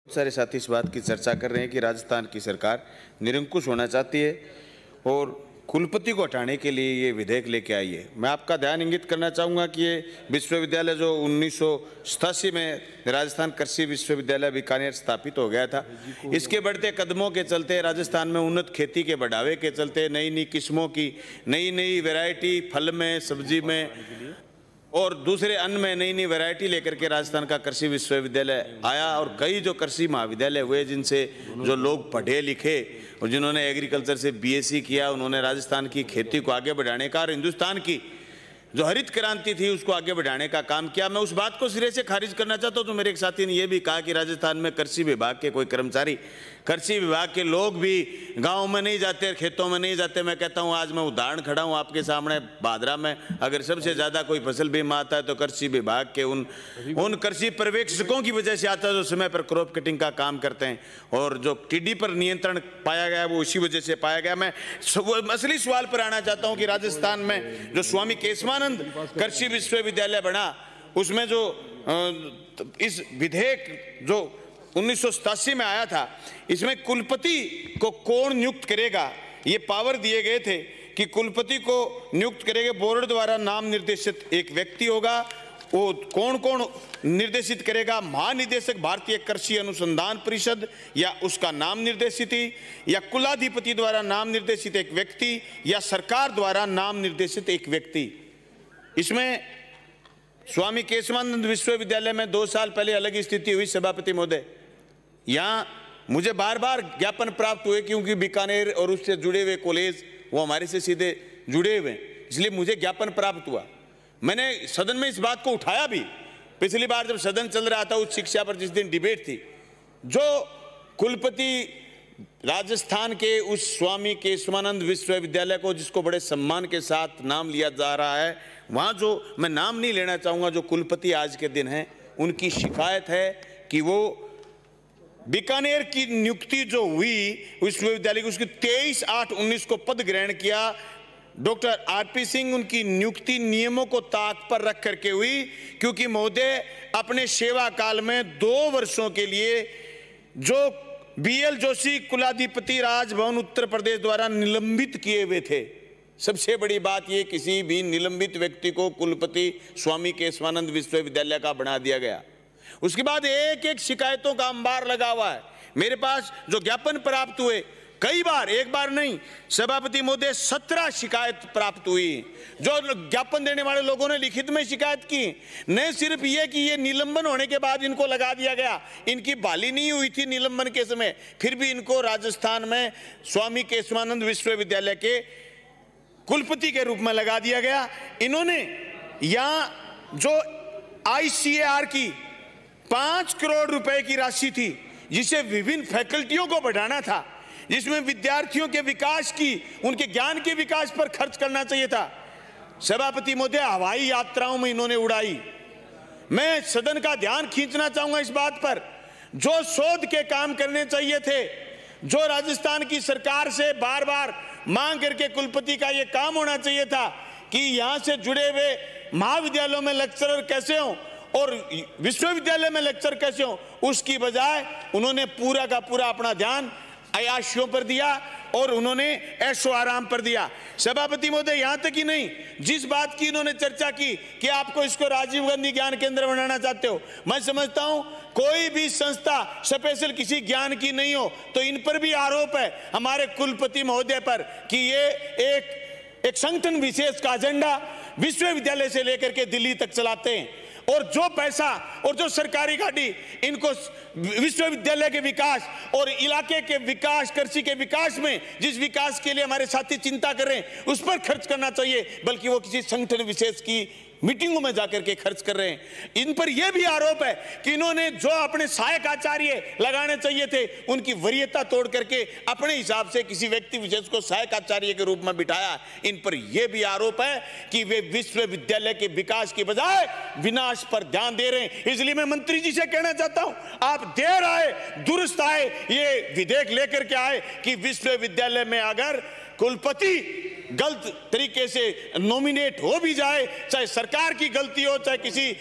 सारे साथी इस बात की चर्चा कर रहे हैं कि राजस्थान की सरकार निरंकुश होना चाहती है और कुलपति को हटाने के लिए ये विधेयक लेके आई है। मैं आपका ध्यान इंगित करना चाहूँगा कि ये विश्वविद्यालय जो 1987 में राजस्थान कृषि विश्वविद्यालय बीकानेर स्थापित हो गया था, इसके बढ़ते कदमों के चलते राजस्थान में उन्नत खेती के बढ़ावे के चलते नई नई किस्मों की नई वैरायटी फल में, सब्जी में और दूसरे अन्न में नई नई वैरायटी लेकर के राजस्थान का कृषि विश्वविद्यालय आया और कई जो कृषि महाविद्यालय हुए जिनसे जो लोग पढ़े लिखे और जिन्होंने एग्रीकल्चर से बीएससी किया, उन्होंने राजस्थान की खेती को आगे बढ़ाने का और हिंदुस्तान की जो हरित क्रांति थी उसको आगे बढ़ाने का काम किया। मैं उस बात को सिरे से खारिज करना चाहता हूँ। तो मेरे एक साथी ने यह भी कहा कि राजस्थान में कृषि विभाग के कोई कर्मचारी, कृषि विभाग के लोग भी गांव में नहीं जाते, खेतों में नहीं जाते। मैं कहता हूं, आज मैं उदाहरण खड़ा हूं आपके सामने, भादरा में अगर सबसे ज्यादा कोई फसल बीमा आता है तो कृषि विभाग के उन कृषि पर्यवेक्षकों की वजह से आता है जो समय पर क्रॉप कटिंग का काम करते हैं। और जो टिड्डी पर नियंत्रण पाया गया वो इसी वजह से पाया गया। मैं असली सवाल पर आना चाहता हूँ कि राजस्थान में जो स्वामी केशवानंद कृषि विश्वविद्यालय बना, उसमें जो इस विधेयक जो 1987 में आया था, इसमें कुलपति को कौन नियुक्त करेगा, ये पावर दिए गए थे कि कुलपति को नियुक्त करेंगे बोर्ड द्वारा नाम निर्देशित एक व्यक्ति होगा। वो कौन कौन निर्देशित करेगा? महानिदेशक भारतीय कृषि अनुसंधान परिषद या उसका नाम निर्देशित ही, या कुलाधिपति द्वारा नाम निर्देशित एक व्यक्ति, या सरकार द्वारा नाम निर्देशित एक व्यक्ति। इसमें स्वामी केशवानंद विश्वविद्यालय में 2 साल पहले अलग स्थिति हुई। सभापति महोदय, यहाँ मुझे बार बार ज्ञापन प्राप्त हुए क्योंकि बीकानेर और उससे जुड़े हुए कॉलेज वो हमारे से सीधे जुड़े हुए हैं, इसलिए मुझे ज्ञापन प्राप्त हुआ। मैंने सदन में इस बात को उठाया भी पिछली बार जब सदन चल रहा था उस शिक्षा पर जिस दिन डिबेट थी। जो कुलपति राजस्थान के उस स्वामी केशवानंद विश्वविद्यालय को, जिसको बड़े सम्मान के साथ नाम लिया जा रहा है, वहाँ जो मैं नाम नहीं लेना चाहूँगा, जो कुलपति आज के दिन हैं, उनकी शिकायत है कि वो बीकानेर की नियुक्ति जो हुई विश्वविद्यालय की, उसकी 23/8/19 को पद ग्रहण किया। डॉक्टर आरपी सिंह उनकी नियुक्ति नियमों को ताक पर रख करके हुई, क्योंकि महोदय अपने सेवा काल में 2 वर्षों के लिए जो बीएल जोशी कुलाधिपति राजभवन उत्तर प्रदेश द्वारा निलंबित किए हुए थे। सबसे बड़ी बात यह, किसी भी निलंबित व्यक्ति को कुलपति स्वामी केशवानंद विश्वविद्यालय का बना दिया गया। उसके बाद एक एक शिकायतों का अंबार लगा हुआ है। मेरे पास जो ज्ञापन प्राप्त हुए, कई बार, एक बार नहीं सभापति महोदय, 17 शिकायत प्राप्त हुई। जो ज्ञापन देने वाले लोगों ने लिखित में शिकायत की। न सिर्फ ये कि ये निलंबन होने के बाद इनको लगा दिया गया, इनकी बहाली नहीं हुई थी निलंबन के समय, फिर भी इनको राजस्थान में स्वामी केशवानंद विश्वविद्यालय के कुलपति के रूप में लगा दिया गया। इन्होंने यहाँ जो ICAR की 5 करोड़ रुपए की राशि थी, जिसे विभिन्न फैकल्टियों को बढ़ाना था, जिसमें विद्यार्थियों के विकास की, उनके ज्ञान के विकास पर खर्च करना चाहिए था, सभापति महोदय हवाई यात्राओं में इन्होंने उड़ाई। मैं सदन का ध्यान खींचना चाहूंगा इस बात पर, जो शोध के काम करने चाहिए थे, जो राजस्थान की सरकार से बार बार मांग करके कुलपति का यह काम होना चाहिए था कि यहां से जुड़े हुए महाविद्यालयों में लेक्चरर कैसे हों और विश्वविद्यालय में लेक्चर कैसे हों, उसकी बजाय उन्होंने पूरा का पूरा अपना ध्यान अयाशियों पर दिया और उन्होंने ऐशो आराम पर दिया। सभापति महोदय, यहां तक ही नहीं, जिस बात की इन्होंने चर्चा की कि आपको इसको राजीव गांधी ज्ञान केंद्र बनाना चाहते हो, मैं समझता हूं कोई भी संस्था स्पेशल किसी ज्ञान की नहीं हो तो इन पर भी आरोप है हमारे कुलपति महोदय पर कि ये एक संगठन विशेष का एजेंडा विश्वविद्यालय से लेकर के दिल्ली तक चलाते हैं। और जो पैसा और जो सरकारी गाड़ी इनको विश्वविद्यालय के विकास और इलाके के विकास, कृषि के विकास में जिस विकास के लिए हमारे साथी चिंता कर रहे हैं उस पर खर्च करना चाहिए, बल्कि वो किसी संगठन विशेष की मीटिंगों में जाकर के खर्च कर रहे हैं। इन पर यह भी आरोप है कि इन्होंने जो अपने सहायक आचार्य लगाने चाहिए थे उनकी वरीयता तोड़ करके अपने हिसाब से किसी व्यक्ति विशेष को सहायक आचार्य के रूप में बिठाया। इन पर यह भी आरोप है कि वे विश्वविद्यालय के विकास की बजाय विनाश पर ध्यान दे रहे हैं। इसलिए मैं मंत्री जी से कहना चाहता हूं, आप देर आए दुरुस्त आए, ये विधेयक लेकर के आए कि विश्वविद्यालय में अगर कुलपति गलत तरीके से नॉमिनेट हो भी जाए, चाहे सरकार की गलती हो, चाहे किसी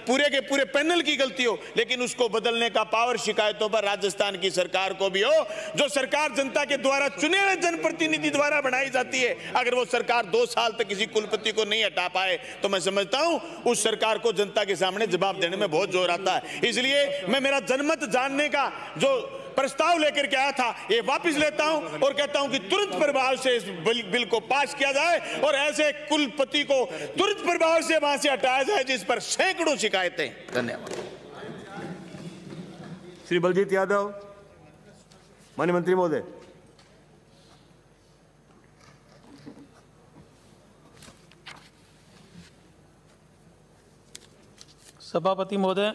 पूरे के पूरे पैनल की गलती हो, लेकिन उसको बदलने का पावर शिकायतों पर राजस्थान की सरकार को भी हो। जो सरकार जनता के द्वारा चुने हुए जनप्रतिनिधि द्वारा बनाई जाती है, अगर वो सरकार 2 साल तक किसी कुलपति को नहीं हटा पाए तो मैं समझता हूं उस सरकार को जनता के सामने जवाब देने में बहुत जोर आता है। इसलिए मैं मेरा जनमत जानने का जो प्रस्ताव लेकर के आया था ये वापस लेता हूं और कहता हूं कि तुरंत प्रभाव से इस बिल को पास किया जाए और ऐसे कुलपति को तुरंत प्रभाव से वहां से हटाया जाए जिस पर सैकड़ों शिकायतें। धन्यवाद। श्री बलजीत यादव, माननीय मंत्री महोदय। सभापति महोदय,